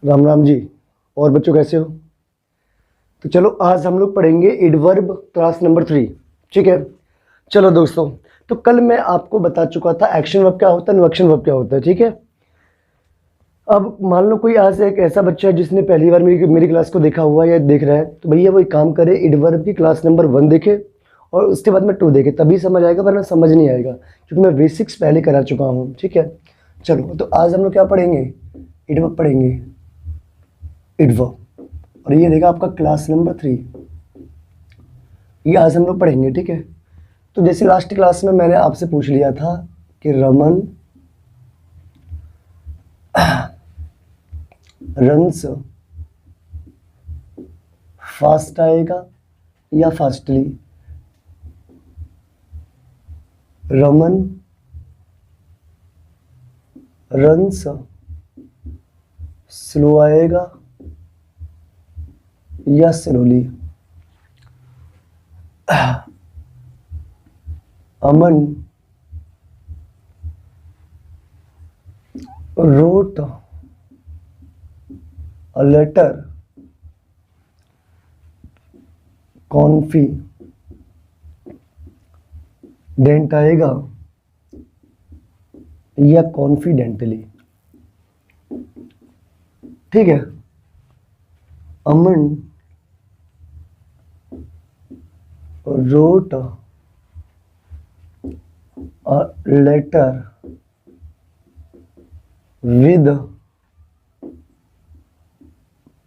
राम राम जी। और बच्चों कैसे हो? तो चलो आज हम लोग पढ़ेंगे एडवर्ब क्लास नंबर 3। ठीक है, चलो दोस्तों। तो कल मैं आपको बता चुका था एक्शन वर्ब क्या होता है, इन्वर्क्शन वर्ब क्या होता है। ठीक है, अब मान लो कोई आज एक ऐसा बच्चा है जिसने पहली बार मेरी क्लास को देखा हुआ है या देख रहा है, तो भैया वो एक काम करे, एडवर्ब की क्लास नंबर 1 देखे और उसके बाद में 2 देखे, तभी समझ आएगा, वरना समझ नहीं आएगा, क्योंकि मैं बेसिक्स पहले करा चुका हूँ। ठीक है, चलो तो आज हम लोग क्या पढ़ेंगे, एडवर्ब पढ़ेंगे, एडवर्ब। और ये रहेगा आपका क्लास नंबर 3, ये आज हम लोग पढ़ेंगे। ठीक है, तो जैसे लास्ट क्लास में मैंने आपसे पूछ लिया था कि रमन रन्स फास्ट आएगा या फास्टली, रमन रन्स स्लो आएगा या slowly, Aman wrote a letter confident आएगा या कॉन्फिडेंटली। ठीक है, अमन wrote a letter with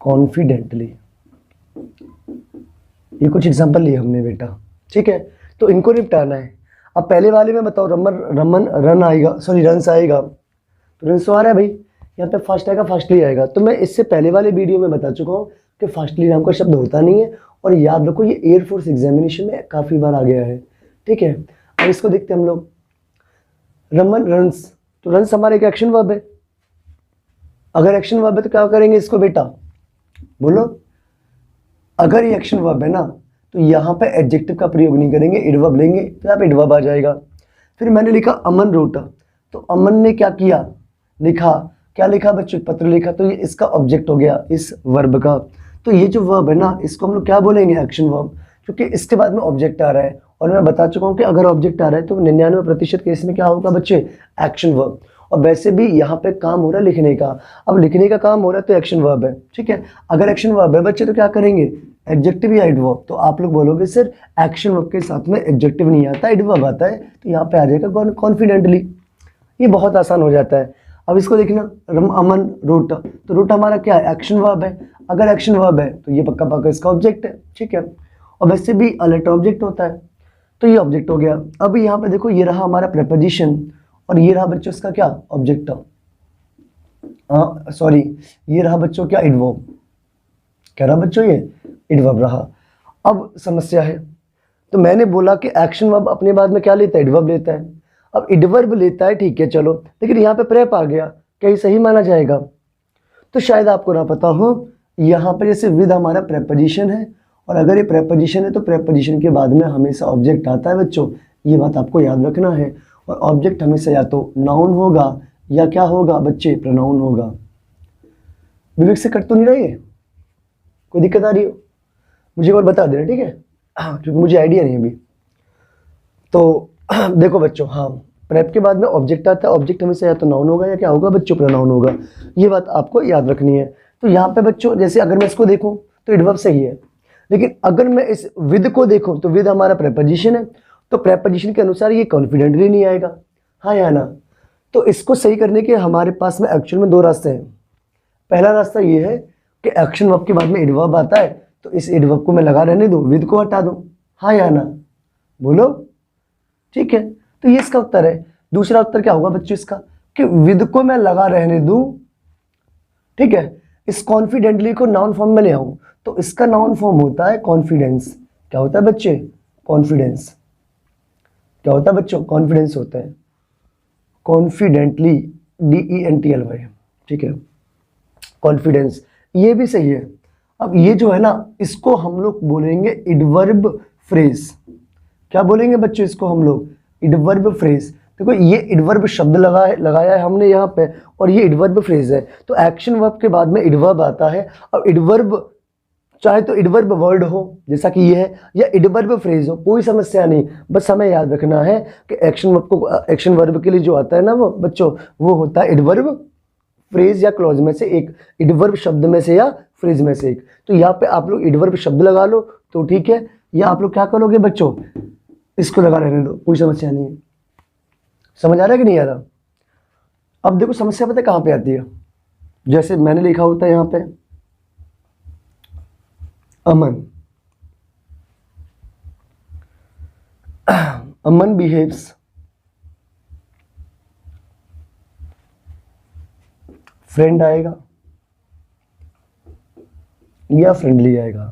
confidently. ये कुछ एग्जांपल लिए हमने बेटा। ठीक है, तो इनको निपटाना है। अब पहले वाले में बताओ, रमन रन आएगा, सॉरी रन्स आएगा, तो रन्स तो आ रहा है भाई, यहाँ पे फास्ट आएगा फास्टली आएगा। तो मैं इससे पहले वाले वीडियो में बता चुका हूँ कि फास्टली नाम का शब्द होता नहीं है, और याद रखो ये एयरफोर्स एग्जामिनेशन में काफ़ी बार आ गया है। ठीक है, अब इसको देखते हैं हम लोग। रमन रन्स, तो रन्स हमारा एक एक्शन वर्ब है। अगर एक्शन वर्ब है तो क्या करेंगे इसको बेटा, बोलो। अगर ये एक्शन वर्ब है ना, तो यहाँ पे एडजेक्टिव का प्रयोग नहीं करेंगे, एडवर्ब लेंगे, तो यहाँ पे एडवर्ब आ जाएगा। फिर मैंने लिखा अमन रोटा, तो अमन ने क्या किया, लिखा, क्या लिखा बच्चों, पत्र लिखा, तो ये इसका ऑब्जेक्ट हो गया इस वर्ब का। तो ये जो वर्ब है ना, इसको हम लोग क्या बोलेंगे, एक्शन वर्ब, क्योंकि इसके बाद में ऑब्जेक्ट आ रहा है। और मैं बता चुका हूँ कि अगर ऑब्जेक्ट आ रहा है तो 99% केस में क्या होगा बच्चे, एक्शन वर्ब। और वैसे भी यहाँ पे काम हो रहा है लिखने का, अब लिखने का काम हो रहा है तो एक्शन वर्ब है। ठीक है, अगर एक्शन वर्ब है बच्चे तो क्या करेंगे, एडजेक्टिव या एडवर्ब। तो आप लोग बोलोगे सर एक्शन वर्ब के साथ में एडजेक्टिव नहीं आता, एडवर्ब आता है, तो यहाँ पे आ जाएगा कॉन्फिडेंटली। ये बहुत आसान हो जाता है। अब इसको देखना, अमन रोटा, तो रोटा हमारा क्या है, एक्शन वर्ब है। अगर एक्शन वर्ब है तो ये पक्का पक्का इसका ऑब्जेक्ट है। ठीक है, और वैसे भी लेटर ऑब्जेक्ट होता है, तो ये ऑब्जेक्ट हो गया। अब यहाँ पे देखो, ये रहा हमारा प्रेपोजिशन, और ये रहा बच्चों इसका क्या, ऑब्जेक्ट। सॉरी, ये रहा बच्चों क्या, एडवर्ब। क्या रहा बच्चों, ये एडवर्ब रहा। अब समस्या है, तो मैंने बोला कि एक्शन वर्ब अपने बाद में क्या लेता है, एडवर्ब लेता है। अब एडवर्ब लेता है, ठीक है चलो, लेकिन यहाँ पे प्रेप आ गया, क्या ये सही माना जाएगा? तो शायद आपको ना पता हो, यहाँ पे जैसे विद हमारा प्रेपोजिशन है, और अगर ये प्रेपोजिशन है तो प्रेपोजिशन के बाद में हमेशा ऑब्जेक्ट आता है बच्चों, ये बात आपको याद रखना है। और ऑब्जेक्ट हमेशा या तो नाउन होगा या क्या होगा बच्चे, प्रोनाउन होगा। विवेक से कट तो नहीं रही है, कोई दिक्कत आ रही हो मुझे और बता देना, ठीक है, क्योंकि मुझे आइडिया नहीं अभी। तो देखो बच्चों, हाँ, प्रेप के बाद में ऑब्जेक्ट आता है, ऑब्जेक्ट हमेशा या तो नाउन होगा या क्या होगा बच्चों, प्रोनाउन होगा। ये बात आपको याद रखनी है। तो यहाँ पे बच्चों जैसे अगर मैं इसको देखूँ तो एडवर्ब सही है, लेकिन अगर मैं इस विद को देखूँ तो विद हमारा प्रेपोजिशन है, तो प्रेपोजिशन के अनुसार ये कॉन्फिडेंटली नहीं आएगा, हाँ या ना। तो इसको सही करने के हमारे पास में एक्चुअल में 2 रास्ते हैं। पहला रास्ता ये है कि एक्शन वर्ब के बाद में एडवर्ब आता है, तो इस एडवर्ब को मैं लगा रहने दूं, विद को हटा दूं, हाँ या ना, बोलो। ठीक है, तो ये इसका उत्तर है। दूसरा उत्तर क्या होगा बच्चों इसका, कि विद को मैं लगा रहने दूं, ठीक है, इस कॉन्फिडेंटली को नाउन फॉर्म में ले आऊं, तो इसका नाउन फॉर्म होता है कॉन्फिडेंस। क्या होता है बच्चे, कॉन्फिडेंस। क्या होता है बच्चों, कॉन्फिडेंस होता है, कॉन्फिडेंटली, DENTLY। ठीक है, कॉन्फिडेंस, ये भी सही है। अब ये जो है ना, इसको हम लोग बोलेंगे एडवर्ब फ्रेज। क्या बोलेंगे बच्चों इसको हम लोग, एडवर्ब फ्रेज। देखो ये एडवर्ब शब्द लगाया है हमने यहाँ पे, और ये एडवर्ब फ्रेज है। तो एक्शन वर्ब के बाद में एडवर्ब आता है। अब एडवर्ब चाहे तो एडवर्ब वर्ड हो जैसा कि ये है, या एडवर्ब फ्रेज हो, कोई समस्या नहीं। बस हमें याद रखना है कि एक्शन वर्ब के लिए जो आता है ना वो बच्चों, वो होता है एडवर्ब फ्रेज या क्लॉज में से एक, एडवर्ब शब्द में से या फ्रेज में से एक। तो यहाँ पे आप लोग एडवर्ब शब्द लगा लो तो ठीक है, या आप लोग क्या करोगे बच्चों, इसको लगा रहने दो, कोई समस्या नहीं है। समझ आ रहा है कि नहीं आ रहा? अब देखो समस्या पता है कहाँ पे आती है, जैसे मैंने लिखा होता है यहाँ पे अमन, अमन बिहेव्स फ्रेंड आएगा या फ्रेंडली आएगा।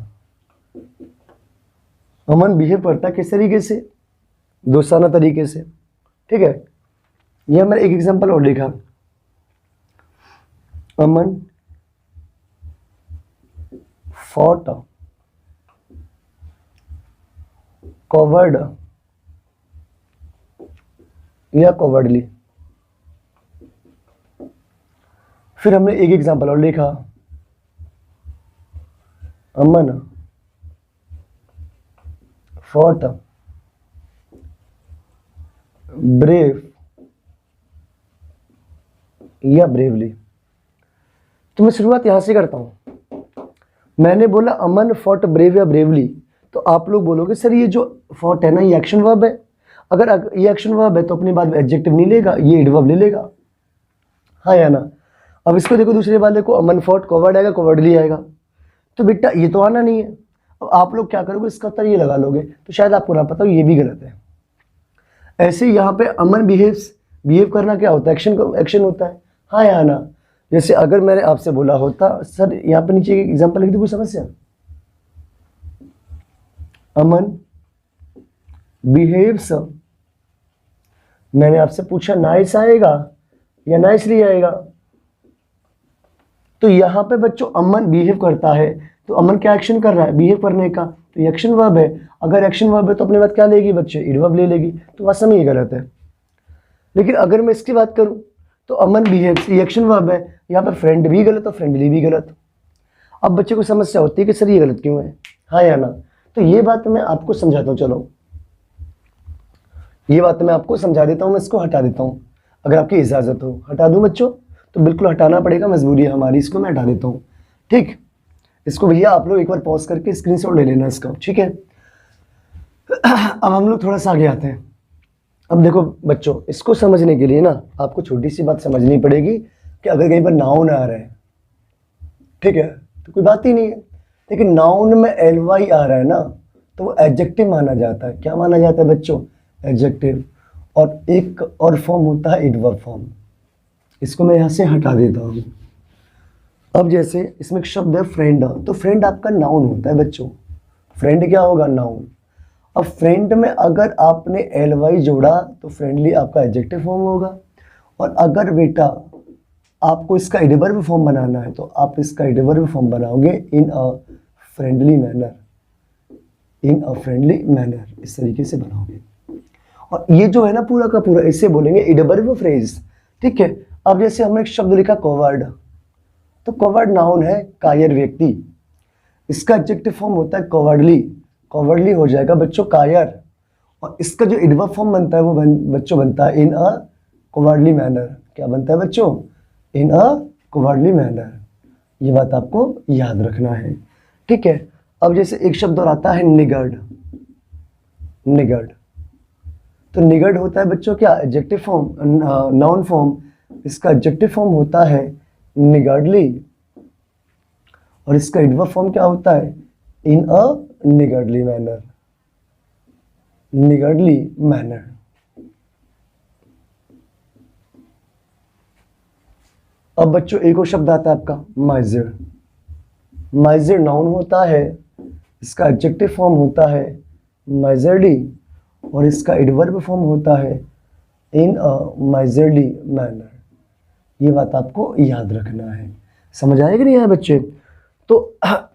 अमन बिहेव करता है किस तरीके से, दोस्ताना तरीके से, ठीक है। यह मैंने एक एग्जांपल और लिखा, अमन फॉट कॉवर्ड या कॉवर्डली। फिर हमने एक एग्जांपल और लिखा, अमन फॉट ब्रेव या ब्रेवली। तो मैं शुरुआत यहां से करता हूं। मैंने बोला अमन फॉट ब्रेव या ब्रेवली, तो आप लोग बोलोगे सर ये जो फॉट है ना ये एक्शन वर्ब है। अगर ये एक्शन वर्ब है तो अपनी बात में एडजेक्टिव नहीं लेगा, ये एडवर्ब ले लेगा, हाँ या ना। अब इसको देखो दूसरे वाले को, अमन फॉट कॉवर्ड आएगा कॉवर्डली आएगा, तो बेटा ये तो आना नहीं है। अब आप लोग क्या करोगे, इसका उत्तर ये लगा लोगे, तो शायद आपको ना पता हो ये भी गलत है। ऐसे यहाँ पे अमन बिहेव करना क्या होता है, एक्शन होता है, हाँ या ना। जैसे अगर मैंने आपसे बोला होता सर यहाँ पे नीचे एक एग्जांपल लिख दी, कोई समस्या, अमन बिहेव्स, मैंने आपसे पूछा नाइस आएगा या नाइसली आएगा। तो यहां पे बच्चों अमन बिहेव करता है, तो अमन क्या एक्शन कर रहा है, बिहेव करने का, तो ये एक्शन वर्ब है। अगर एक्शन वर्ब है तो अपने बात क्या लेगी बच्चे, एडवर्ब ले लेगी, तो वास्तव में ये गलत है। लेकिन अगर मैं इसकी बात करूं तो अमन बिहेव्स ये एक्शन वर्ब है, यहाँ पर फ्रेंड भी गलत और फ्रेंडली भी गलत। अब बच्चे को समस्या होती है कि सर ये गलत क्यों है, हाँ या ना। तो ये बात मैं आपको समझाता हूँ, चलो ये बात मैं आपको समझा देता हूँ, मैं इसको हटा देता हूँ, अगर आपकी इजाज़त हो। हटा दूँ बच्चों, तो बिल्कुल हटाना पड़ेगा, मजबूरी है हमारी, इसको मैं हटा देता हूँ, ठीक। इसको भैया आप लोग एक बार पॉज करके स्क्रीनशॉट ले लेना इसका, ठीक है। अब हम लोग थोड़ा सा आगे आते हैं। अब देखो बच्चों, इसको समझने के लिए ना आपको छोटी सी बात समझनी पड़ेगी कि अगर कहीं पर नाउन आ रहा है, ठीक है, तो कोई बात ही नहीं है। लेकिन नाउन में एलवाई आ रहा है ना, तो वो एडजेक्टिव माना जाता है। क्या माना जाता है बच्चों, एडजेक्टिव। और एक और फॉर्म होता है एडवर्ब फॉर्म, इसको मैं यहाँ से हटा देता हूँ। अब जैसे इसमें एक शब्द है फ्रेंड, तो फ्रेंड आपका नाउन होता है बच्चों। फ्रेंड क्या होगा, नाउन। अब फ्रेंड में अगर आपने एल वाई जोड़ा तो फ्रेंडली आपका एडजेक्टिव फॉर्म होगा। और अगर बेटा आपको इसका एडवर्ब फॉर्म बनाना है तो आप इसका एडवर्ब फॉर्म बनाओगे in a friendly manner, in a friendly manner, इस तरीके से बनाओगे। और ये जो है ना पूरा का पूरा इससे बोलेंगे एडवर्ब फ्रेज, ठीक है। अब जैसे हमने एक शब्द लिखा कॉवर्ड, तो कॉवर्ड नाउन है, कायर व्यक्ति। इसका एडजेक्टिव फॉर्म होता है कॉवर्डली, कॉवर्डली हो जाएगा बच्चों कायर। और इसका जो एडवर्ब फॉर्म बनता है वो बच्चों बनता है इन अ कॉवर्डली मैनर। क्या बनता है बच्चों, इन अ कॉवर्डली मैनर। ये बात आपको याद रखना है, ठीक है। अब जैसे एक शब्द और आता है निगर्ड, निगर्ड, तो निगर्ड होता है बच्चों क्या, एडजेक्टिव फॉर्म, नाउन फॉर्म। इसका एडजेक्टिव फॉर्म होता है निगर्डली, और इसका एडवर्ब फॉर्म क्या होता है, इन अ निगर्डली मैनर, निगर्डली मैनर। अब बच्चों एक और शब्द आता है आपका माइजर। माइजर नाउन होता है, इसका एडजेक्टिव फॉर्म होता है माइजरली, और इसका एडवर्ब फॉर्म होता है इन अ माइजरली मैनर। ये बात आपको याद रखना है। समझ आएगा नहीं आया बच्चे? तो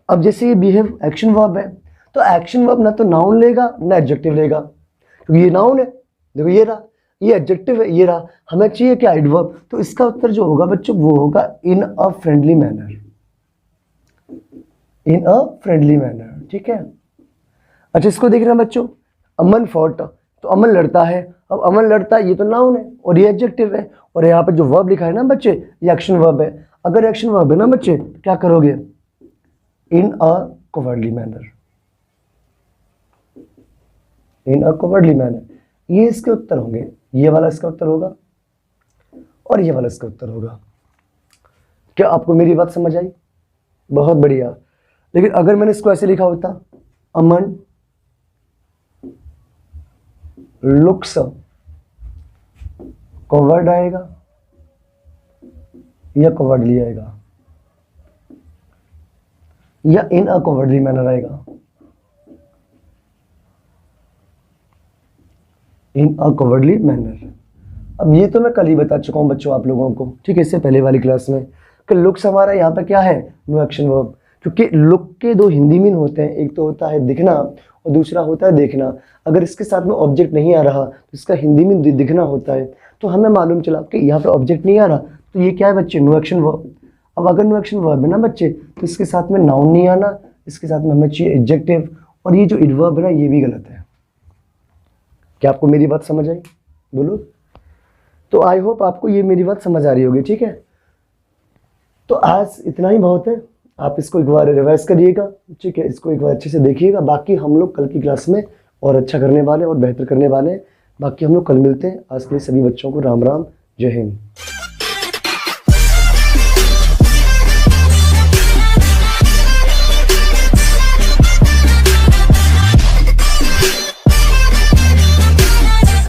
अब जैसे ये बिहेव एक्शन वर्ब है, तो एक्शन वर्ब ना तो नाउन लेगा ना एडजेक्टिव लेगा, क्योंकि ये नाउन है। देखो ये रहा, ये एडजेक्टिव है, ये रहा, हमें चाहिए क्या एडवर्ब, तो इसका उत्तर जो होगा बच्चों वो होगा in a friendly manner, in a friendly manner, ठीक है। अच्छा इसको देखना बच्चों, अमन फॉट, तो अमन लड़ता है, अब अमन लड़ता है ये तो नाउन है और ये एडजेक्टिव है, और यहाँ पर जो वर्ब लिखा है ना बच्चे ये एक्शन वर्ब है। अगर एक्शन वर्ब है ना बच्चे तो क्या करोगे, इन अ cowardly manner, in a cowardly manner, ये इसके उत्तर होंगे, ये वाला इसका उत्तर होगा और ये वाला इसका उत्तर होगा। क्या आपको मेरी बात समझ आई? बहुत बढ़िया। लेकिन अगर मैंने इसको ऐसे लिखा होता, अमन लुक्स कवर्ड आएगा या कवर्डली आएगा, या इन अ कवर्डली मैनर आएगा, इन अ कवर्डली मैनर। अब ये तो मैं कल ही बता चुका हूं बच्चों आप लोगों को, ठीक है, इससे पहले वाली क्लास में, कि लुक्स हमारा यहाँ पे क्या है, नो एक्शन वर्ब, क्योंकि लुक के दो हिंदी मीन होते हैं, एक तो होता है दिखना और दूसरा होता है देखना। अगर इसके साथ में ऑब्जेक्ट नहीं आ रहा तो इसका हिंदी मीन दिखना होता है, तो हमें मालूम चला कि यहाँ पे ऑब्जेक्ट नहीं आ रहा तो ये क्या है बच्चे, नो एक्शन वर्ब। अब अगर नो एक्शन वर्ब है ना बच्चे तो इसके साथ में नाउन नहीं आना, इसके साथ में हमें चाहिए एडजेक्टिव, और ये जो एडवर्ब है ना ये भी गलत है। क्या आपको मेरी बात समझ आई? बोलो। तो आई होप आपको ये मेरी बात समझ आ रही होगी, ठीक है। तो आज इतना ही बहुत है, आप इसको एक बार रिवाइज करिएगा, ठीक है, इसको एक बार अच्छे से देखिएगा। बाकी हम लोग कल की क्लास में और अच्छा करने वाले और बेहतर करने वाले हैं। बाकी हम लोग कल मिलते हैं। आज के लिए सभी बच्चों को राम राम, जय हिंद।